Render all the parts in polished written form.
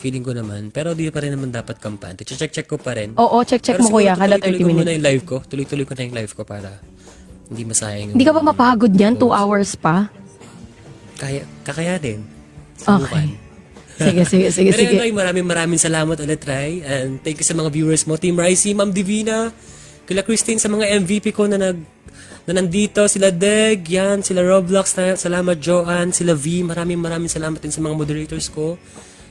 feeling ko naman. Pero di pa rin naman dapat kampante. Check ko pa rin. Oo, check Pero mo kuya, siguro kada tuloy-tuloy 30 ko muna minutes. yung live ko. Tuloy-tuloy ko na yung live ko para hindi masayang. Hindi ka ba mapagod yan? 2 hours pa? Kakayanin. Okay. Sige. Pero anyway, maraming salamat ulit, Rai. And thank you sa mga viewers mo. Team Ricey, Ma'am Divina, kila Christine, sa mga MVP ko na nandito. Sila Deg, yan, sila Roblox, salamat Joanne, sila V. Maraming salamat din sa mga moderators ko.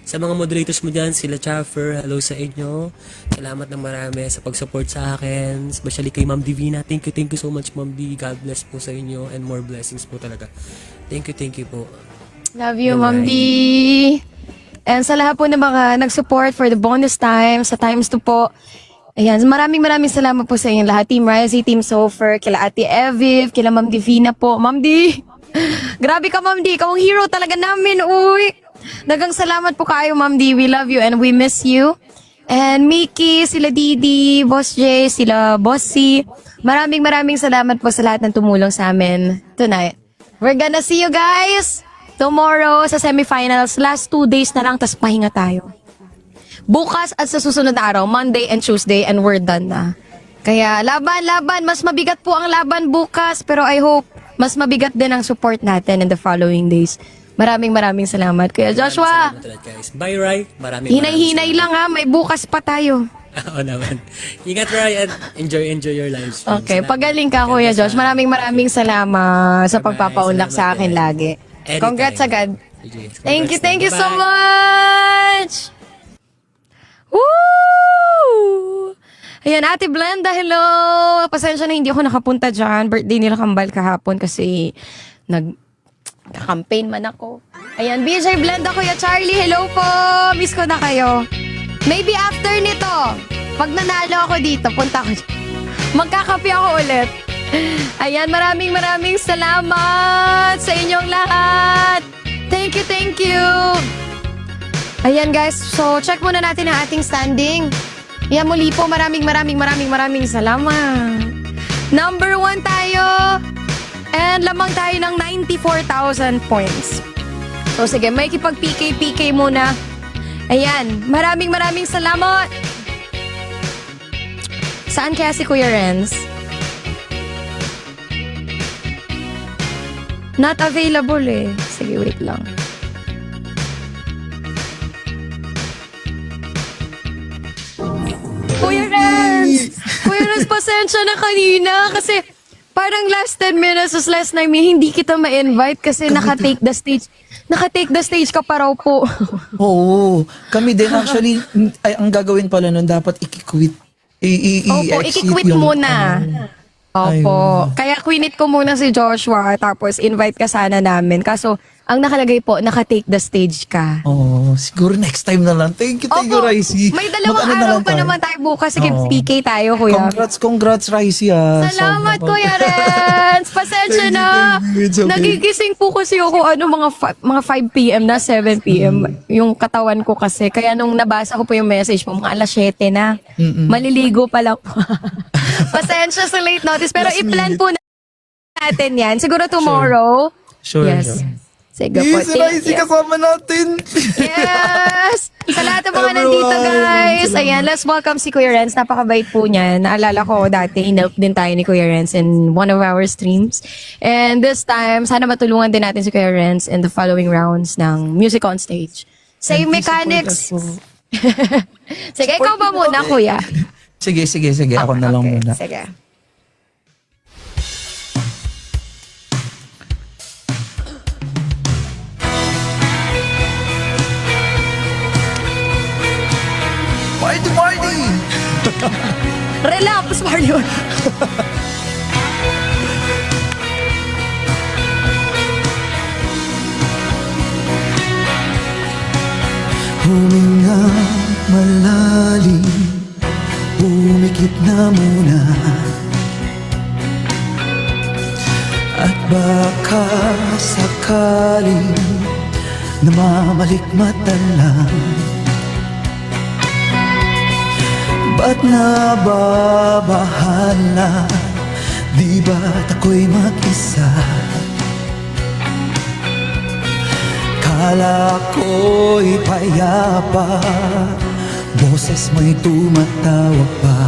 Sa mga moderators mo dyan, sila Chaffer, hello sa inyo. Salamat ng marami sa pag-support sa akin. Especially kay Ma'am Divina. Thank you so much, Ma'am D. God bless po sa inyo and more blessings po talaga. Thank you po. Love you, Ma'am D. And sa lahat po ng mga nag-support for the bonus time, sa times 2 po. Ayan, maraming salamat po sa inyo lahat. Team Ricey, Team Sofer, kila Ate Eviv, kila Ma'am Divina po. Ma'am D, grabe ka, Ma'am D. Ikaw ang hero talaga namin, uy. Dagang salamat po kayo, Ma'am D. We love you and we miss you. And Mickey, sila Didi, Boss J, sila Bossy. Maraming salamat po sa lahat ng tumulong sa amin tonight. We're gonna see you guys tomorrow sa semifinals. Last 2 days na lang, tas pahinga tayo. Bukas at sa susunod na araw, Monday and Tuesday, and we're done na. Kaya laban. Mas mabigat po ang laban bukas, pero I hope mas mabigat din ang support natin in the following days. Maraming salamat. Kuya Joshua, Salamat ulit, guys. Bye, Rai. Maraming hinay-hinay lang ha, may bukas pa tayo. Oo naman. Ingat, Rai, and enjoy your live stream. Okay, Salamat. pagaling ka, Kuya Josh. Maraming salamat sa pagpapaunlak sa Salamat, akin Rai. lagi. Anytime. Congrats agad. Sige, Thank you so Bye-bye. much! Woo! Ayan, Ate Blenda, hello! Pasensya na hindi ako nakapunta dyan. Birthday nila Kambal kahapon kasi nag-campaign man ako. Ayan, BJ Blenda, Kuya Charlie, hello po! Miss ko na kayo. Maybe after nito, pag nanalo ako dito, punta ko dyan. Magkakape ako ulit. Ayan, maraming salamat sa inyong lahat. Thank you. Ayan guys, so check muna natin ang ating standing. Ayan, muli po, maraming salamat. Number 1 tayo. And lamang tayo ng 94,000 points. So sige, may kipag-PK muna. Ayan, maraming salamat. Saan kaya si Kuya Renz? Not available eh. Sige, wait lang. Kuya Renz! Kuya Renz, pasensya na kanina kasi parang last 10 minutes was last 9 minutes, hindi kita ma-invite kasi naka-take the stage. Naka-take the stage ka pa raw po. Oo. Kami din actually, ang gagawin pala nun, dapat i-quit. Opo, i-quit muna. Opo. Kaya quinit ko muna si Joshua tapos invite ka sana namin. Kaso, ang nakalagay po, naka-take the stage ka. Oo, siguro next time na lang. Thank you, Ricey. May dalawang Mag-ano na araw lang pa tayo. naman tayo bukas. Sige, Oo. PK tayo, kuya. Congrats, Ricey. Salamat, Kuya Renz. Pasensya Thank you, na. thank you. It's okay. Nagigising po kasi ako mga 5 p.m. na 7 p.m. Yung katawan ko kasi. Kaya nung nabasa ko po yung message mo, mga alas 7 na. Maliligo pa lang po. Pasensya sa late notice. Pero Last i-plan minute. po natin yan. Siguro tomorrow. Sure. Yes. Sige po. Yes, Thank Ricey, you. kasama natin. Yes! Sa lahat ng mga nandito, guys. Ayan, let's welcome si Kuya Renz. Napakabait po niya. Naalala ko dati, inelp din tayo ni Kuya Renz in one of our streams. And this time, sana matulungan din natin si Kuya Renz in the following rounds ng Music on Stage. Same And please mechanics. support us Sige, ikaw ba muna, Kuya? Sige. Ako na lang Okay, muna. Sige. Party! Relax, Mario. Huminga malalim, umikit na muna, at baka sakaling namamalikmata lang. Ba't nababahala? Di ba't ako'y mag-isa? Akala ko'y payapa, boses mo'y tumatawag pa.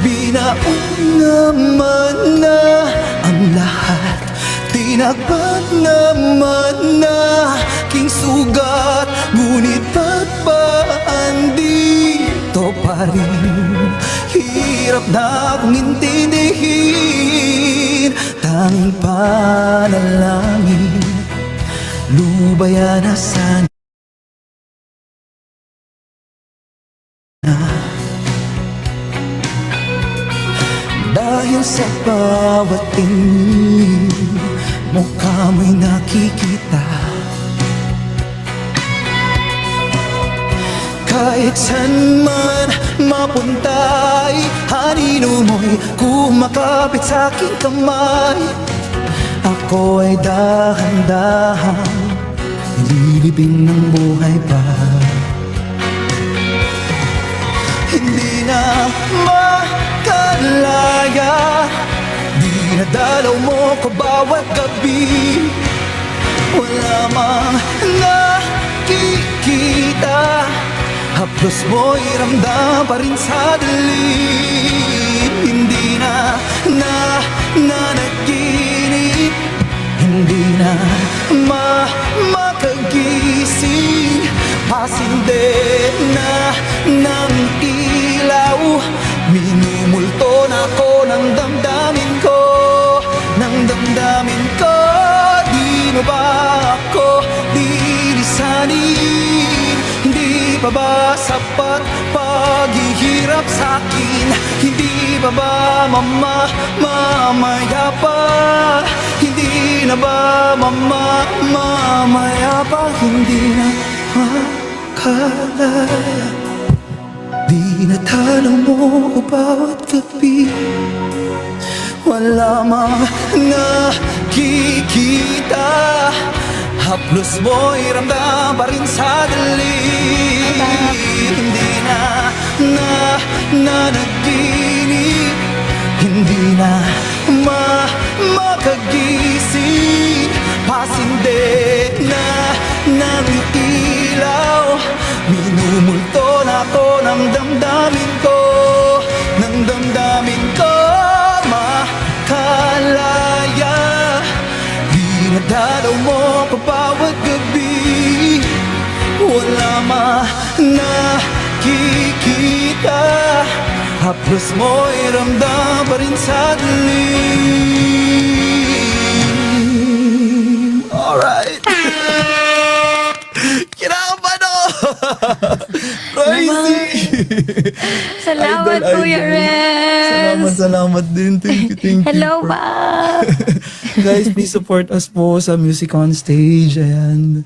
Binaon naman na ang lahat, tinagpat naman na king sugat. Ngunit ba't ba andito pa rin? Hirap na akong intindihin. Tanging panalangin, lubayan na sana. Dahil sa bawat tingin, mukha mo'y nakikita. Kahit saan man mapunta'y anino mo'y kumakapit sa aking kamay. Ako ay dahan-dahan nililibing ng buhay pa. Hindi na makalaya, dinadalaw mo ko bawat gabi. Wala mang nakikita, haplos mo'y ramdam pa rin sa dilim. Hindi na nanaginip, hindi na makagising. Pasinde na ng ilaw, minumulto na ako ng damdamin ko, ng damdamin ko. Di mo ba ako lilisanin? Hindi pa ba sapat paghihirap sa'kin? Hindi pa ba mamaya pa? Hindi na ba mamaya pa? Hindi na makalaya, dinadalaw mo ko bawat gabi. Wala mang nakikita, haplos mo'y ramdam pa rin sa dilim. Hindi na nanaginip, hindi na makagising. Pasinde na ng ilaw, minumulto na ako ng damdamin ko, ng damdamin ko. Makalaya, dinadalaw mo pa bawat gabi. Wala nakikita, haplos mo'y ramdam pa rin sa dilim. Alright. Kinakabahan ako. Crazy. Salamat, Idol, Kuya idol. Renz. Salamat din. Thank you. Hello, Bob. Guys, please support us po sa Music on Stage. Ayan.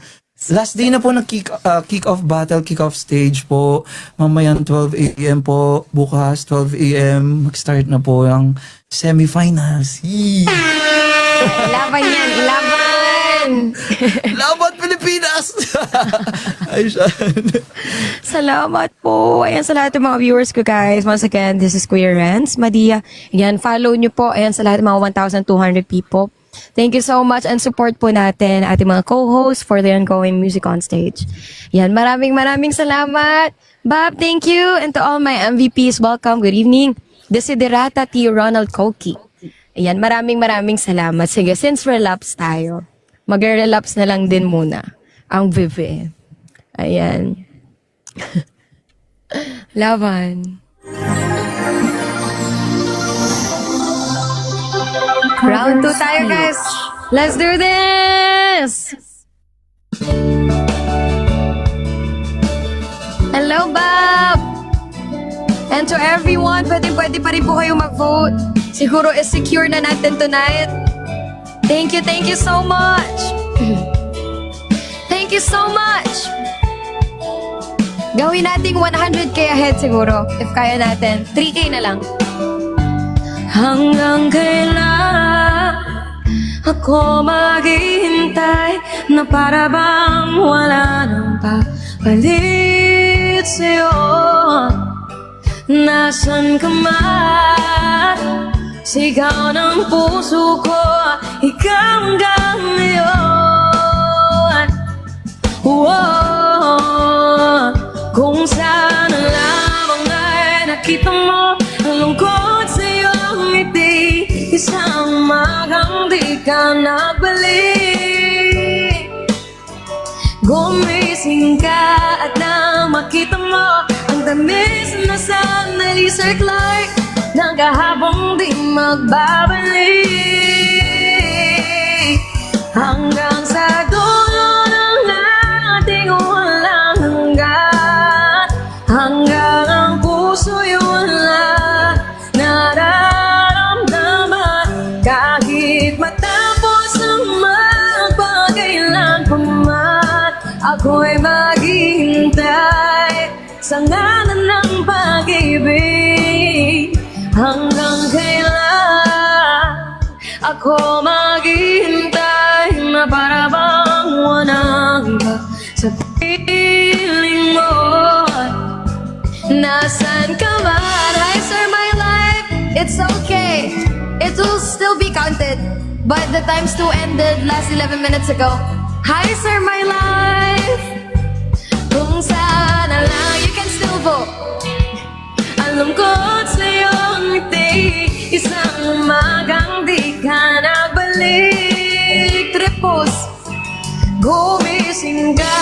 Last day na po ng kick-off battle, kick-off stage po. Mamayang 12 a.m. po. Bukas, 12 a.m. Mag-start na po ang semifinals. Laban yan, laban! Laban Pilipinas! Ay, siya. Salamat po. Ayan sa lahat ng mga viewers ko, guys. Once again, this is Kuya Renz Madia. Ayan, follow nyo po. Ayan sa lahat ng mga 1,200 people. Thank you so much and support po natin ating mga co-hosts for the ongoing Music on Stage. Yan, maraming salamat. Bob, thank you. And to all my MVPs, welcome. Good evening. Desiderata T. Ronald Koki. Ayan, maraming salamat. Sige, since relapse tayo, mag-relapse na lang din muna ang Vivi. Ayan. Laban. Round 2 tayo, guys. Let's do this! Hello, Bob! And to everyone, pwede pa rin po kayo mag-vote. Siguro is secure na natin tonight. Thank you so much! Thank you so much! Gawin nating 100k ahead siguro, if kaya natin. 3k na lang. Hanggang kailan ako maghihintay na para bang wala nang papalit sa'yo? Nasaan ka man sigaw ng puso ko, ikaw hanggang ngayon. Whoa, kung saan lamang ay nakita mo ang lungkot sa iyong ngiti, isang umagang di ka nagbalik. Gumising ka at nang makita mo ang tamis na sana ni Sir Clark, naghahabong di magbabalik. Hanggang sa dulo ng ating walang hanggan, hanggang ang puso'y wala nararamdaman. Kahit matapos ang magpagailan pa man, ako'y maghihintay sa ngalan ng pag-ibig. Hanggang kailan ako maghihintay na para bang walang iba sa piling mo. Nasaan ka man? Hi sir, my life, it's okay. It will still be counted, but the times 2 ended last 11 minutes ago. Hi sir, my life, kung saan na lang you can still vote. Alam ko't sa'yong ngiti, isang umagang di ka nagbalik. Tripos, gumising ka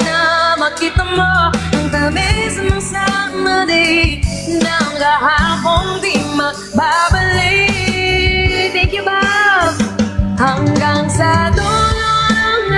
na makita mo ang tamis ng sanadi, nang kahapon di magbabalik. Thank you, Bob. Hanggang sa dulo ng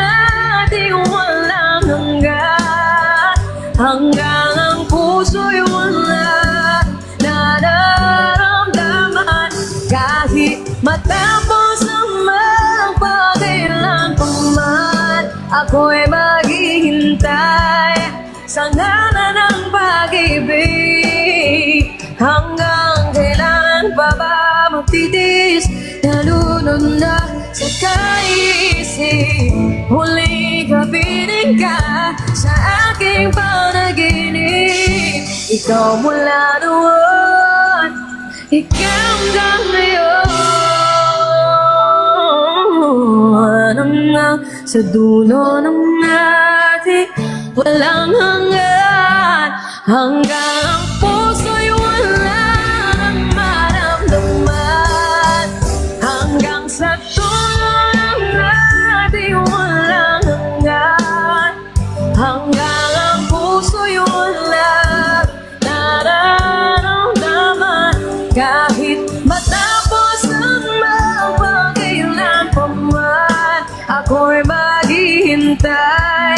ating walang hanggan, hanggang ang puso'y wala nararamdaman. Kahit matapos ang magpagailan pa man, ako'y maghihintay sa ngalan ng pag-ibig. Hanggang kailan pa ba magtitiis, nalunod na sa kaisip. Huli kapiling ka sa aking panaginip. Ikaw mula noon, ikaw hanggang ngayon. Hanggang sa dulo ng ating walang hanggan, hanggang ang puso'y walang maramdaman. Hanggang sa dulo ng ating walang hanggan, hanggang ang puso'y walang nararamdaman. Kahit matapos ang magpagailan pa man, ako'y maghihintay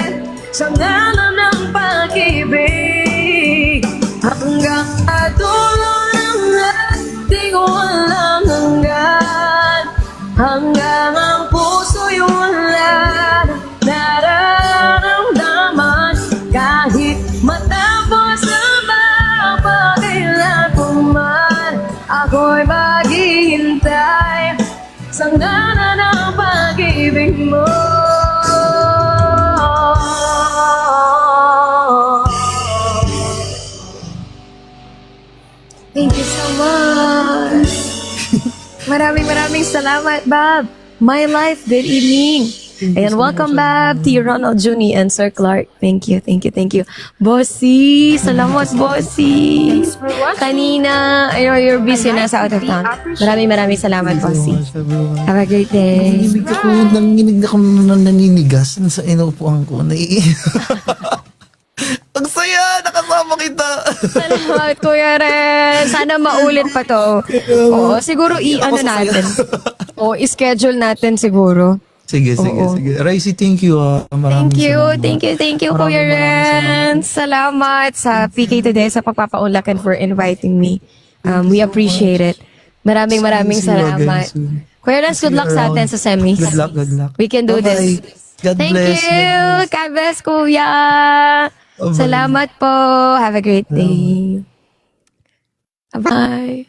sa ngalan ng pag-ibig. Hanggang sa dulo ng ating walang hanggan, hanggang ang puso'y wala nararamdaman. Kahit matapos ang magpagailan pa man, ako'y maghihintay sa ngalan ng pag-ibig mo. Thank you so much. Maraming salamat, Bob. My life, good evening. Ayan, welcome back to Ronald Juni and Sir Clark. Thank you. Bossy, salamat, Bossy. Kanina, I know you're busy na sa out of town. Maraming salamat, Bossy. Have a great day. Nanginig ako naninigas sa inupuan ko. Ang saya! Nakasama kita! Salamat, Kuya Ren. Sana maulit pa to. Oo, siguro i-ano natin. O, i-schedule natin siguro. Sige. Raisi, thank you. Maraming salamat. Thank you, Maraming Kuya Ren. salamat. Salamat sa PK Today, sa pagpapaunlak and for inviting me. We appreciate it. Maraming See you again salamat. soon. Kuya Ren, good luck sa atin sa semis. Good luck. We can do Bye-bye. this. God Thank bless. you. God bless, Kuya. Bye-bye. Salamat po. Have a great day. Bye.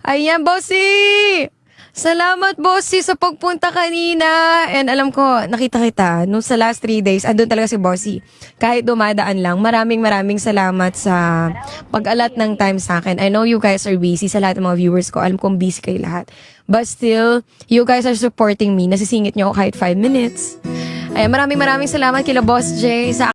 Ayan, Bossy! Salamat, Bossy, sa pagpunta kanina. And alam ko, nakita kita nung sa last 3 days, andun talaga si Bossy. Kahit dumadaan lang, maraming salamat sa pag-alat ng time sa akin. I know you guys are busy sa lahat ng mga viewers ko. Alam kong busy kayo lahat. But still, you guys are supporting me. Nasisingit nyo ako kahit 5 minutes. Ay, maraming salamat kila Boss J sa